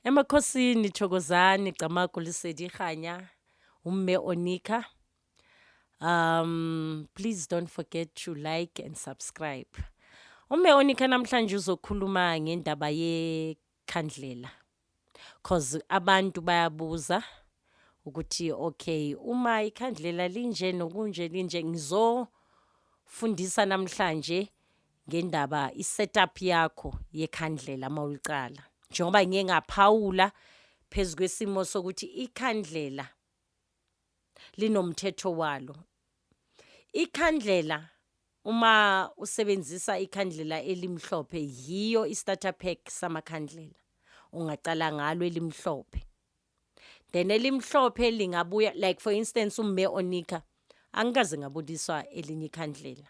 Emakhosini, Thokozani, Camagu, Lesedi, Kganya, umme Onika. Please don't forget to like and subscribe. Umme Onika namhlanje uzokhuluma ngendaba yekhandlela. Cause abantu bayabuza ukuthi okay, uma ikhandlela linje nokunje linje ngizofundisa namhlanje ngendaba isetup yakho yekhandlela mawuliqala. Njengoba ngiye ngaphawula phezu kwesimo sokuthi ikhandlela linomthetho walo. Ikhandlela uma usebenzisa ikhandlela elimhlophe yiyo i-starter pack samakhandlela. Ungaqala ngalo elimhlophe. Then elimhlophe lingabuya, like for instance umme Onika angikaze ngabudiswa elinye ikhandlela.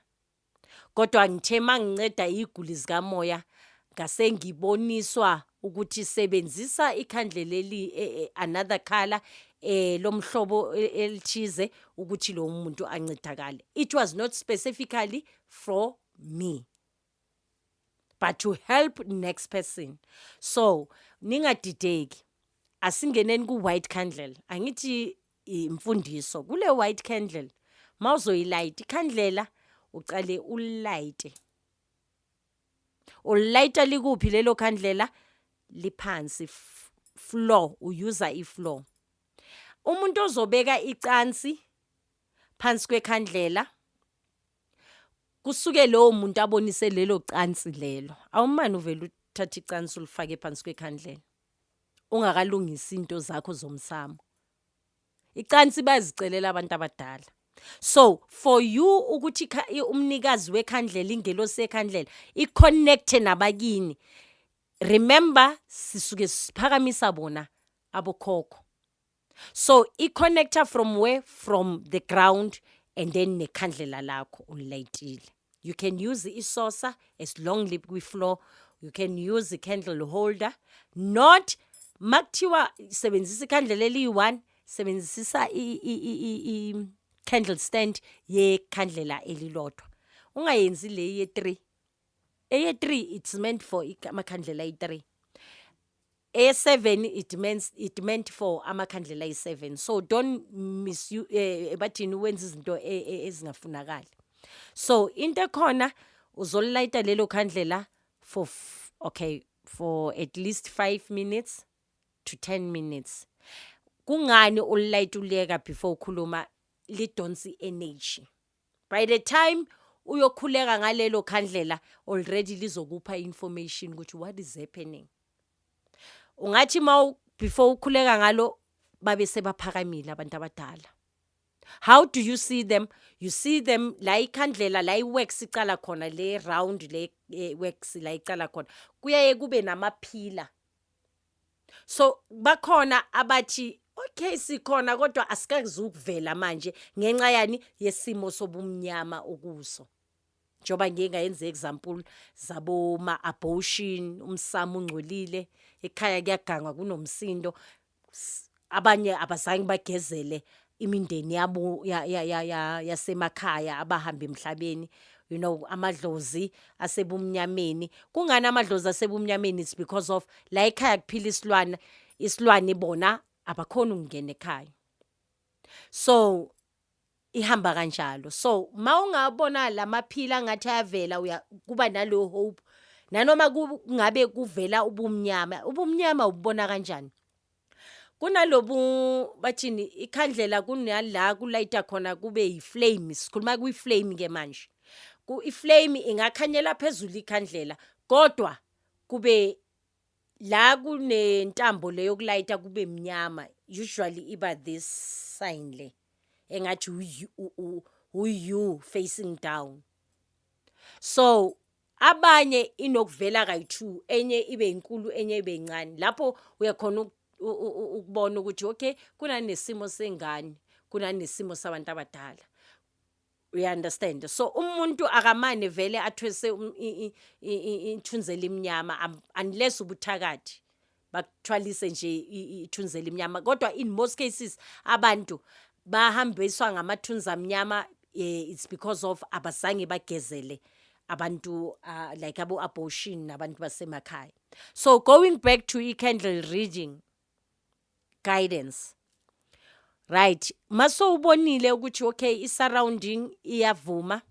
Kodwa ngithe manginceda iguli zikamoya ngase ngiboniswa ukuthi sebenzisa ikhandlela another color lomhlobo elithize ukuthi lo muntu ancedakale. It was not specifically for me, but to help next person. So ningadideki, asingeneni ku white candle. Angithi imfundiso kule white candle mawuzoyilight ikhandlela uqale ulight. Ulighta likuphi lelo khandlela liphansi floor, uyuza ifloor. Umuntu ozobeka icansi phansi kwekhandlela kusuke lo muntu abonise lelo cansi lelo. Awumani uvela uthatha icansi ulifake phansi kwekhandlela ungakalungisa into zakho zomsamo. Icansi bazicelela abantu abadala. So for you ukuthi umnikazi wekhandlela ingelosi yekhandlela iconnect nabakini, remember sisuke siphakamisa bona abokhokho. So iconnector from where? From the ground, and then nekhandlela lakho ulilayitile. You can use isaucer as long kwi floor. You can use the candle holder. Not makuthiwa sebenzisa ikhandlela eli1, sebenzisa i candle stand yekhandlela elilodwa. Ungayenzi le ye3. Eye3 it's meant for amakhandlela ay3. A7 it meant for amakhandlela ay7. So don't misuse bathini wenza izinto ezingafunakali. So into ekhona uzolighta lelo khandlela for at least 5 minutes to 10 minutes. Kungani ulight uleka before ukhuluma lidonsi energy. By the time uyokhuleka ngalelo khandlela already lizokupha information ukuthi what is happening. Ungathi before ukhuleka ngalo babe sebaphakamile abantu abadala. How do you see them? You see them la ikhandlela la iwax icala khona le round le wax la icala khona kuyaye kube namaphila. So bakhona abathi okay sikhona kodwa asikazi ukuvela manje ngenxa yani yesimo sobumnyama okuso. Njoba ngeke ngayenza example zabo ma abortion, umsamo ungcolile, ekhaya kuyagangwa kunomsindo, abanye abazange bagezele imindeni yabo yasemakhaya abahamba emhlabeni, you know, amadlozi asebumnyameni. Kungani amadlozi asebumnyameni? It's because of la ekhaya kuphila isilwane bona abakhona ukungena ekhaya. So ihamba kanjalo. So mawungabona lamaphila ngathi ayavela kuba nalo hope. Nanoma kungabe kuvela ubumnyama ubona kanjani? Kunalobu bathini ikhandlela kunala kulayita khona kube yiflame. Sikhuluma kuyiflame ke manje. Iflame ingakhanyela phezulu ikhandlela kodwa kube la kunentambo leyo yokulayita kube mnyama. Usually iba this sign le engathi you facing down. So abanye inokuvela kayi2, enye ibe inkulu enye ibe incane. Lapho uyakhona ukubona ukuthi okay kunanesimo sengane, kunanesimo sabantu abadala. We understand. So umuntu akamane vele athwese ithunzela imnyama unless ubuthakathi bakuthwalise nje ithunzela imnyama. Kodwa in most cases abantu bahambiswa ngamathunza amnyama it's because of abazange bagezele abantu like abortion nabantu basemakhaya. So going back to candle reading guidance, right, maso ubonile ukuthi okay surrounding iyavuma,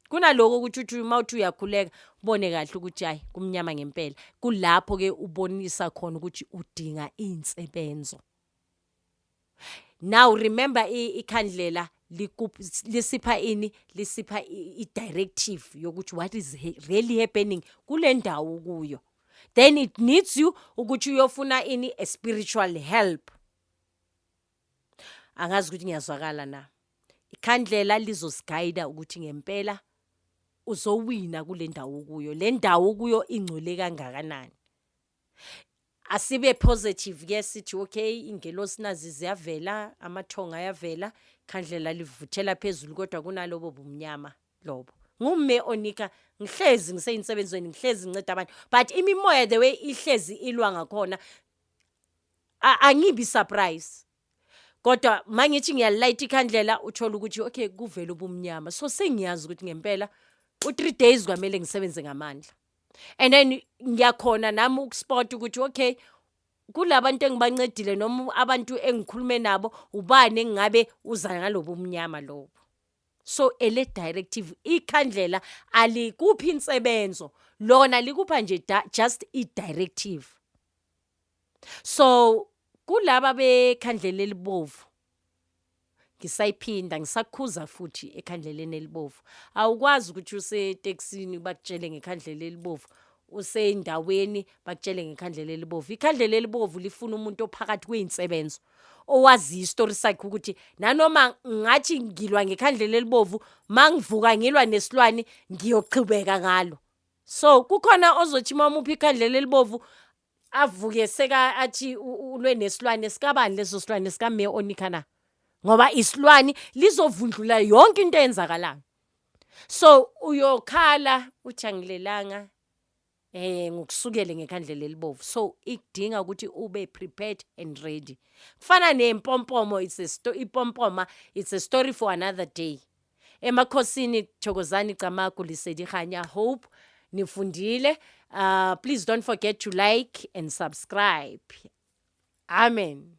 kunaloko ukuthi uthi mawuthi uyakhuleka ubone kahle ukuthi hayi kumnyama ngempela, kulapho ke ubonisa khona ukuthi udinga insebenzo. Now remember ikhandlela lisipha ini, lisipha i-directive yokuthi what is really happening kule ndawo kuyo. Then it needs you ukuthi uyofuna ini, a spiritual help. Angazi ukuthi ngiyazwakala na. Ikhandlela lizosigayida ukuthi ngempela uzowina kule ndawo kuyo. Le ndawo kuyo ingcole kangakanani. Asibe positive ke sithi okay ingelosi nazi ziyavela, amathonga ayavela, ikhandlela livuthela phezulu kodwa kunalobo bumnyama lobo. Ngumme onika ngihlezi ngiseyinsebenzweni, ngihlezi nginceda abantu, but imimoya the way ihlezi ilwa ngakhona angibi surprise. Kodwa mangithi ngiyalight ikhandlela uthola ukuthi okay kuvela ubumnyama, so sengiyazi ukuthi ngempela u3 days kwamele ngisebenze ngamandla. And then ngiyakhona nami ukuspot ukuthi okay kulabantu engibancedile noma abantu engikhulume nabo ubani engabe uza ngalobo umnyama lobo. So ele directive ikhandlela alikuphi insebenzo, lona likupha nje just i directive. So kulaba bekhandlela elibovu ngisayiphinda ngisakhuza futhi ekhandleleni elibovu, awukwazi ukuthi use taxini bakutshele ngekhandlela elibovu, useyindaweni bakutshele ngekhandlela elibovu. Ikhandlela elibovu lifuna umuntu ophakathi kweinsebenzo owazi istory sakhe ukuthi nanoma ngathi ngilwa ngekhandlela elibovu mangivuka ngilwa nesilwane ngiyoqhubeka ngalo. So kukhona ozothi mamuphi ikhandlela elibovu avuke seka athi ulwe nesilwane sikabani leso silwane sikame onikana, ngoba isilwane lizovundlula yonke into eyenzakalayo. So uyokhala uthi angilelanga ngokusukele ngekhandlela elibovu. So ikudinga ukuthi ube prepared and ready. Kufana nempompomo, ipompoma it's a story for another day. Emakhosini, Thokozani, Camagu, Lesedi, Kganya, hope nifundile. Please don't forget to like and subscribe. Amen.